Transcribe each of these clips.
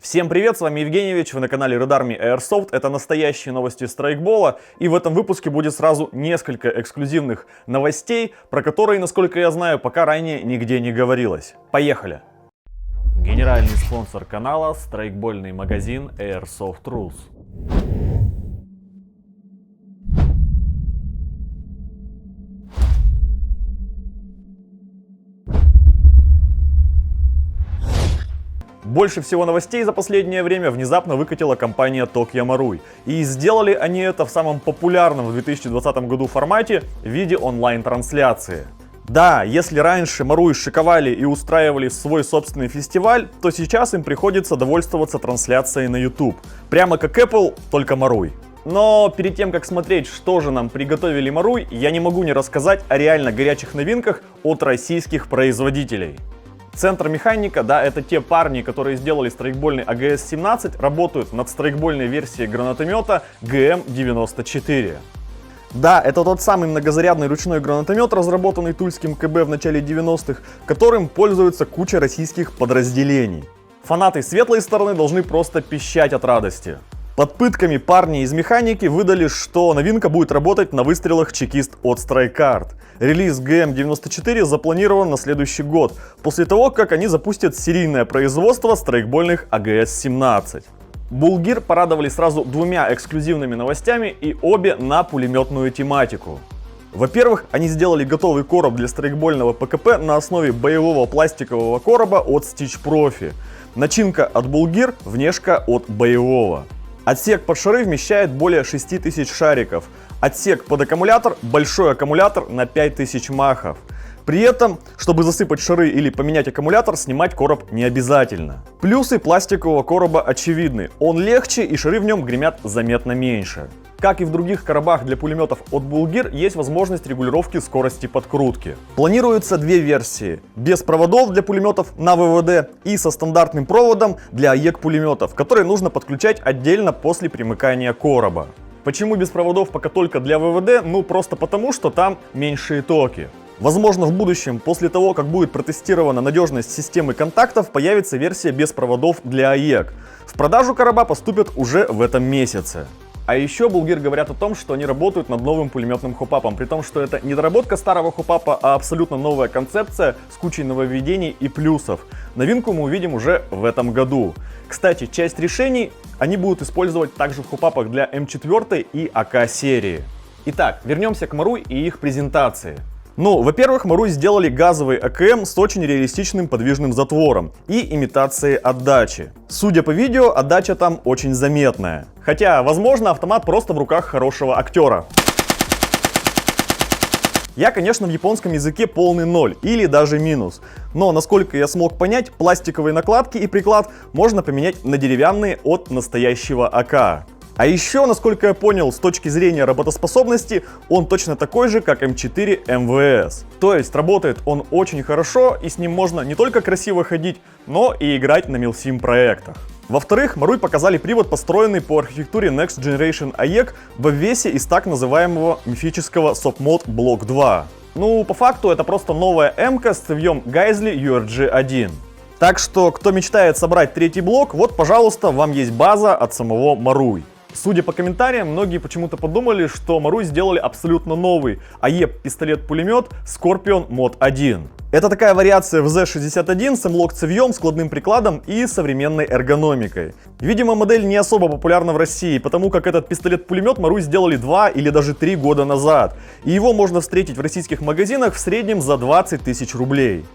Всем привет, с вами Евгеньевич, вы на канале Red Army Airsoft, это настоящие новости страйкбола, и в этом выпуске будет сразу несколько эксклюзивных новостей, про которые, насколько я знаю, пока ранее нигде не говорилось. Поехали! Генеральный спонсор канала — страйкбольный магазин Airsoft Rules. Больше всего новостей за последнее время внезапно выкатила компания Tokyo Marui. И сделали они это в самом популярном в 2020 году формате в виде онлайн-трансляции. Да, если раньше Marui шиковали и устраивали свой собственный фестиваль, то сейчас им приходится довольствоваться трансляцией на YouTube. Прямо как Apple, только Marui. Но перед тем, как смотреть, что же нам приготовили Marui, я не могу не рассказать о реально горячих новинках от российских производителей. Центр Механика, да, это те парни, которые сделали страйкбольный АГС-17, работают над страйкбольной версией гранатомета ГМ-94. Да, это тот самый многозарядный ручной гранатомет, разработанный тульским КБ в начале 90-х, которым пользуется куча российских подразделений. Фанаты светлой стороны должны просто пищать от радости. Под пытками парни из Механики выдали, что новинка будет работать на выстрелах чекист от StrikeArt. Релиз ГМ-94 запланирован на следующий год, после того, как они запустят серийное производство страйкбольных АГС-17. Булгир порадовали сразу двумя эксклюзивными новостями, и обе на пулеметную тематику. Во-первых, они сделали готовый короб для страйкбольного ПКП на основе боевого пластикового короба от Stitch Profi. Начинка от Булгир, внешка от боевого. Отсек под шары вмещает более 6000 шариков. Отсек под аккумулятор — большой аккумулятор на 5000 махов. При этом, чтобы засыпать шары или поменять аккумулятор, снимать короб не обязательно. Плюсы пластикового короба очевидны. Он легче и шары в нем гремят заметно меньше. Как и в других коробах для пулеметов от Булгир, есть возможность регулировки скорости подкрутки. Планируются две версии: без проводов для пулеметов на ВВД и со стандартным проводом для АЕК пулеметов, которые нужно подключать отдельно после примыкания короба. Почему без проводов пока только для ВВД? Ну просто потому, что там меньшие токи. Возможно, в будущем, после того, как будет протестирована надежность системы контактов, появится версия без проводов для АЕК. В продажу короба поступят уже в этом месяце. А еще Булгир говорят о том, что они работают над новым пулеметным хопапом, при том, что это не доработка старого хопапа, а абсолютно новая концепция с кучей нововведений и плюсов. Новинку мы увидим уже в этом году. Кстати, часть решений они будут использовать также в хопапах для М4 и АК серии. Итак, вернемся к Marui и их презентации. Ну, во-первых, Marui сделали газовый АКМ с очень реалистичным подвижным затвором и имитацией отдачи. Судя по видео, отдача там очень заметная. Хотя, возможно, автомат просто в руках хорошего актера. Я, конечно, в японском языке полный ноль или даже минус. Но, насколько я смог понять, пластиковые накладки и приклад можно поменять на деревянные от настоящего АК. А еще, насколько я понял, с точки зрения работоспособности, он точно такой же, как М4 МВС. То есть работает он очень хорошо, и с ним можно не только красиво ходить, но и играть на милсим проектах. Во-вторых, Marui показали привод, построенный по архитектуре Next Generation AEK в обвесе из так называемого мифического SOP-Mod Block 2. Ну, по факту это просто новая М-ка с цевьем Geissele URG-1. Так что, кто мечтает собрать третий блок, вот, пожалуйста, вам есть база от самого Marui. Судя по комментариям, многие почему-то подумали, что Marui сделали абсолютно новый АЕП пистолет-пулемет Scorpion Mod 1. Это такая вариация ВЗ-61 с M-Lock цевьем, складным прикладом и современной эргономикой. Видимо, модель не особо популярна в России, потому как этот пистолет-пулемет Marui сделали 2 или даже 3 года назад. И его можно встретить в российских магазинах в среднем за 20 тысяч рублей.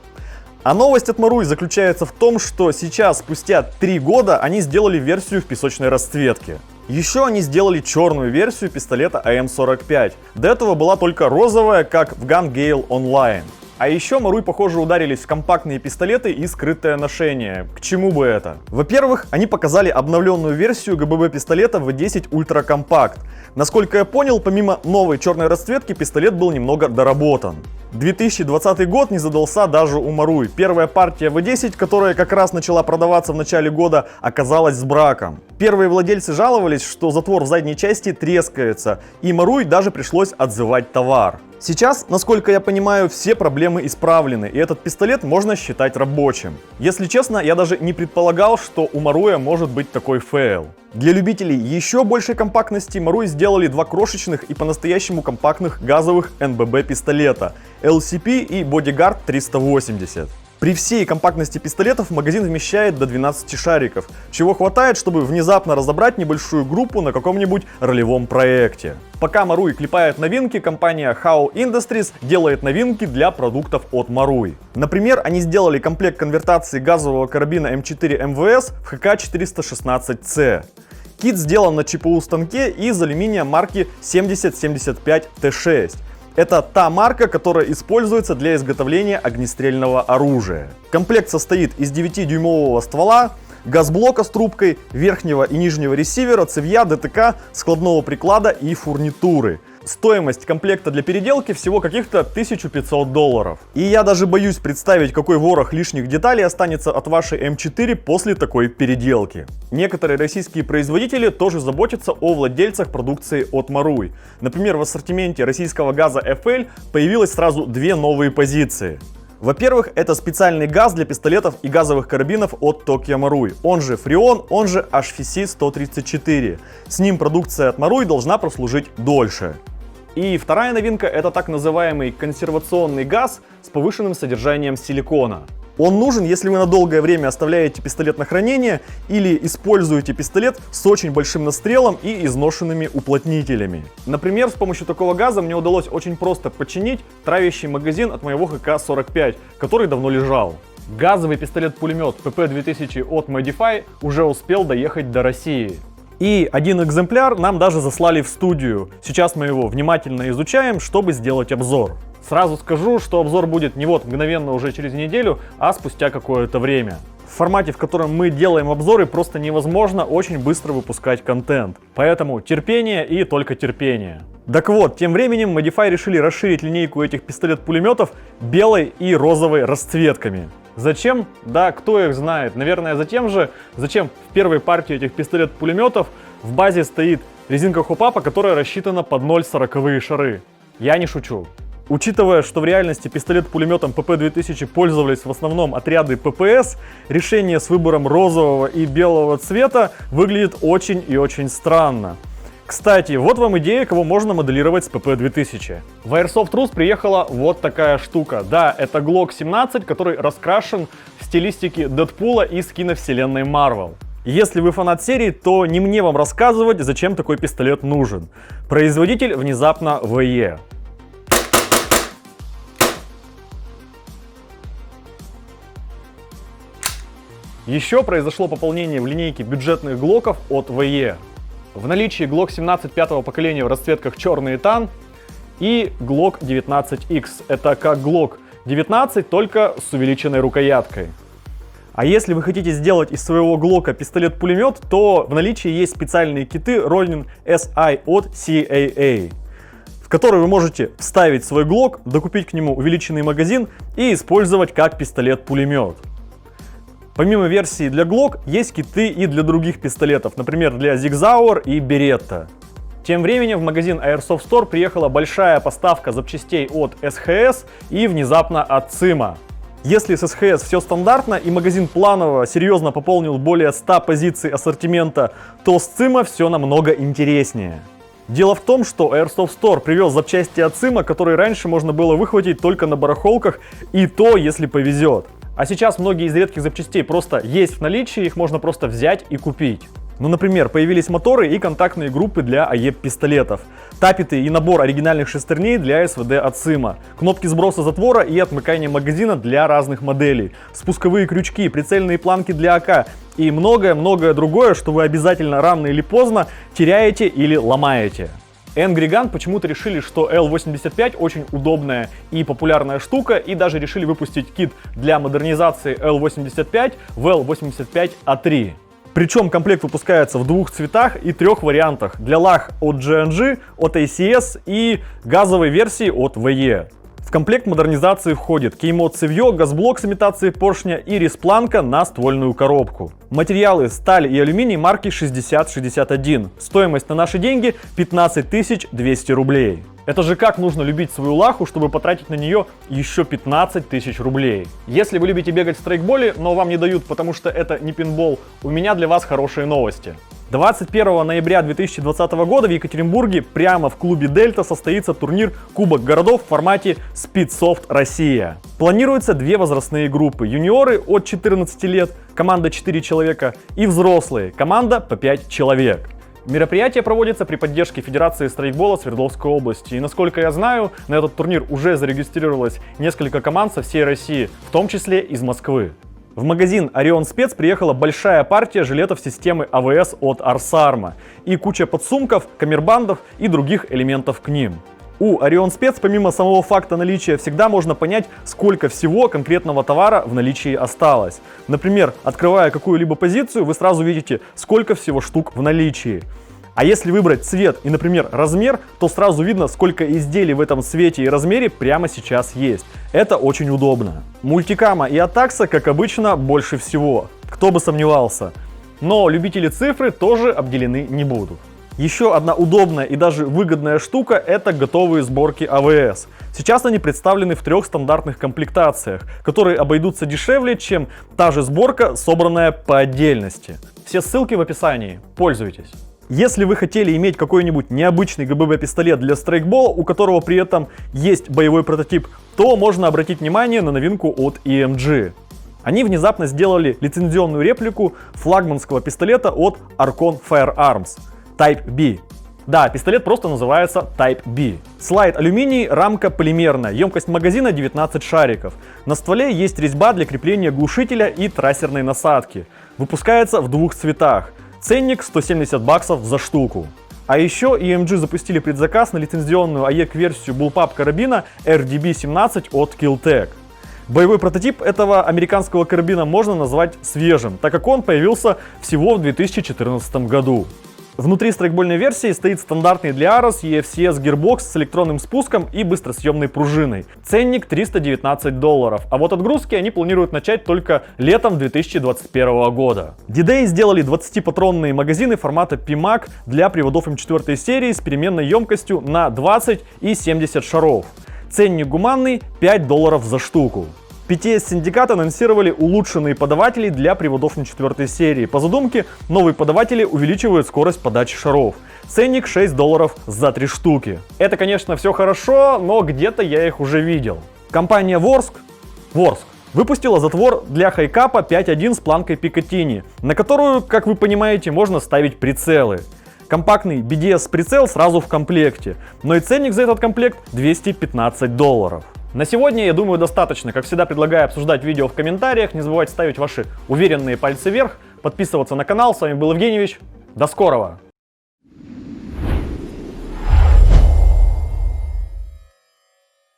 А новость от Marui заключается в том, что сейчас, спустя 3 года, они сделали версию в песочной расцветке. Еще они сделали черную версию пистолета АМ-45. До этого была только розовая, как в Gun Gale Online. А еще Marui, похоже, ударились в компактные пистолеты и скрытое ношение. К чему бы это? Во-первых, они показали обновленную версию ГББ пистолета V10 Ultra Compact. Насколько я понял, помимо новой черной расцветки, пистолет был немного доработан. 2020 год не задался даже у Marui. Первая партия V10, которая как раз начала продаваться в начале года, оказалась с браком. Первые владельцы жаловались, что затвор в задней части трескается, и Marui даже пришлось отзывать товар. Сейчас, насколько я понимаю, все проблемы исправлены, и этот пистолет можно считать рабочим. Если честно, я даже не предполагал, что у Маруя может быть такой фейл. Для любителей еще большей компактности Маруй сделали два крошечных и по-настоящему компактных газовых НББ пистолета LCP и Bodyguard 380. При всей компактности пистолетов магазин вмещает до 12 шариков, чего хватает, чтобы внезапно разобрать небольшую группу на каком-нибудь ролевом проекте. Пока Маруй клепает новинки, компания How Industries делает новинки для продуктов от Маруй. Например, они сделали комплект конвертации газового карабина М4 МВС в ХК-416C. Кит сделан на ЧПУ станке из алюминия марки 7075Т6. Это та марка, которая используется для изготовления огнестрельного оружия. Комплект состоит из 9-дюймового ствола, газблока с трубкой, верхнего и нижнего ресивера, цевья, ДТК, складного приклада и фурнитуры. Стоимость комплекта для переделки всего каких-то $1500. И я даже боюсь представить, какой ворох лишних деталей останется от вашей М4 после такой переделки. Некоторые российские производители тоже заботятся о владельцах продукции от Маруй. Например, в ассортименте российского газа FL появилось сразу две новые позиции. Во-первых, это специальный газ для пистолетов и газовых карабинов от Tokyo Marui, он же Freon, он же HVC-134. С ним продукция от Maruy должна прослужить дольше. И вторая новинка — это так называемый консервационный газ с повышенным содержанием силикона. Он нужен, если вы на долгое время оставляете пистолет на хранение или используете пистолет с очень большим настрелом и изношенными уплотнителями. Например, с помощью такого газа мне удалось очень просто починить травящий магазин от моего ХК-45, который давно лежал. Газовый пистолет-пулемет PP2000 от Modify уже успел доехать до России. И один экземпляр нам даже заслали в студию. Сейчас мы его внимательно изучаем, чтобы сделать обзор. Сразу скажу, что обзор будет не вот мгновенно уже через неделю, а спустя какое-то время. В формате, в котором мы делаем обзоры, просто невозможно очень быстро выпускать контент. Поэтому терпение и только терпение. Так вот, тем временем Modify решили расширить линейку этих пистолет-пулеметов белой и розовой расцветками. Зачем? Да, кто их знает. Наверное, зачем в первой партии этих пистолет-пулеметов в базе стоит резинка хопапа, которая рассчитана под 0,40 шары. Я не шучу. Учитывая, что в реальности пистолет-пулеметом PP2000 пользовались в основном отряды ППС, решение с выбором розового и белого цвета выглядит очень и очень странно. Кстати, вот вам идея, кого можно моделировать с PP2000. В Airsoft Rus приехала вот такая штука. Да, это Glock 17, который раскрашен в стилистике Дэдпула из киновселенной Marvel. Если вы фанат серии, то не мне вам рассказывать, зачем такой пистолет нужен. Производитель внезапно VE. Еще произошло пополнение в линейке бюджетных глоков от VE. В наличии Glock 17 пятого поколения в расцветках черный и тан и Glock 19X. Это как Glock 19, только с увеличенной рукояткой. А если вы хотите сделать из своего Глока пистолет-пулемет, то в наличии есть специальные киты Ronin SI от CAA, в которые вы можете вставить свой Глок, докупить к нему увеличенный магазин и использовать как пистолет-пулемет. Помимо версии для Glock, есть киты и для других пистолетов, например, для Sig Sauer и Beretta. Тем временем в магазин Airsoft Store приехала большая поставка запчастей от SHS и внезапно от ЦИМа. Если с SHS все стандартно и магазин планово серьезно пополнил более 100 позиций ассортимента, то с ЦИМа все намного интереснее. Дело в том, что Airsoft Store привез запчасти от ЦИМа, которые раньше можно было выхватить только на барахолках, и то, если повезет. А сейчас многие из редких запчастей просто есть в наличии, их можно просто взять и купить. Ну, например, появились моторы и контактные группы для АЕП-пистолетов, тапеты и набор оригинальных шестерней для СВД от ЦИМа, кнопки сброса затвора и отмыкания магазина для разных моделей, спусковые крючки, прицельные планки для АК и многое-многое другое, что вы обязательно рано или поздно теряете или ломаете. Angry Gun почему-то решили, что L85 очень удобная и популярная штука, и даже решили выпустить кит для модернизации L85 в L85A3. Причем комплект выпускается в двух цветах и трех вариантах: для LAG от GNG, от ACS и газовой версии от VE. В комплект модернизации входит кеймод цевье, газблок с имитацией поршня и респланка на ствольную коробку. Материалы сталь и алюминий марки 6061. Стоимость на наши деньги 15 200 рублей. Это же как нужно любить свою лаху, чтобы потратить на нее еще 15 тысяч рублей. Если вы любите бегать в страйкболе, но вам не дают, потому что это не пинбол, у меня для вас хорошие новости. 21 ноября 2020 года в Екатеринбурге прямо в клубе Дельта состоится турнир Кубок городов в формате Speedsoft Россия. Планируется две возрастные группы: юниоры от 14 лет, команда 4 человека, и взрослые, команда по 5 человек. Мероприятие проводится при поддержке Федерации страйкбола Свердловской области. И насколько я знаю, на этот турнир уже зарегистрировалось несколько команд со всей России, в том числе из Москвы. В магазин Orion Spec приехала большая партия жилетов системы АВС от Арсарма и куча подсумков, камербандов и других элементов к ним. У Orion Spec помимо самого факта наличия всегда можно понять, сколько всего конкретного товара в наличии осталось. Например, открывая какую-либо позицию, вы сразу видите, сколько всего штук в наличии. А если выбрать цвет и, например, размер, то сразу видно, сколько изделий в этом цвете и размере прямо сейчас есть. Это очень удобно. Мультикама и Атакса, как обычно, больше всего. Кто бы сомневался. Но любители цифры тоже обделены не будут. Еще одна удобная и даже выгодная штука — это готовые сборки АВС. Сейчас они представлены в 3 стандартных комплектациях, которые обойдутся дешевле, чем та же сборка, собранная по отдельности. Все ссылки в описании. Пользуйтесь. Если вы хотели иметь какой-нибудь необычный ГББ-пистолет для страйкбола, у которого при этом есть боевой прототип, то можно обратить внимание на новинку от EMG. Они внезапно сделали лицензионную реплику флагманского пистолета от Archon Firearms Type B. Да, пистолет просто называется Type B. Слайд алюминий, рамка полимерная, емкость магазина 19 шариков. На стволе есть резьба для крепления глушителя и трассерной насадки. Выпускается в 2 цветах. Ценник 170 баксов за штуку. А еще EMG запустили предзаказ на лицензионную АЕК-версию Bullpup карабина RDB-17 от Killtech. Боевой прототип этого американского карабина можно назвать свежим, так как он появился всего в 2014 году. Внутри страйкбольной версии стоит стандартный для AROS EFCS гирбокс с электронным спуском и быстросъемной пружиной. Ценник $319, а вот отгрузки они планируют начать только летом 2021 года. D-Day сделали 20-патронные магазины формата PMAC для приводов М4 серии с переменной емкостью на 20 и 70 шаров. Ценник гуманный $5 за штуку. PTS Syndicate анонсировали улучшенные подаватели для приводов М4 серии. По задумке, новые подаватели увеличивают скорость подачи шаров. Ценник $6 за 3 штуки. Это, конечно, все хорошо, но где-то я их уже видел. Компания Vorsk выпустила затвор для хайкапа 5.1 с планкой Picatinny, на которую, как вы понимаете, можно ставить прицелы. Компактный BDS прицел сразу в комплекте, но и ценник за этот комплект $215. На сегодня, я думаю, достаточно. Как всегда, предлагаю обсуждать видео в комментариях. Не забывайте ставить ваши уверенные пальцы вверх, подписываться на канал. С вами был Евгеньевич. До скорого!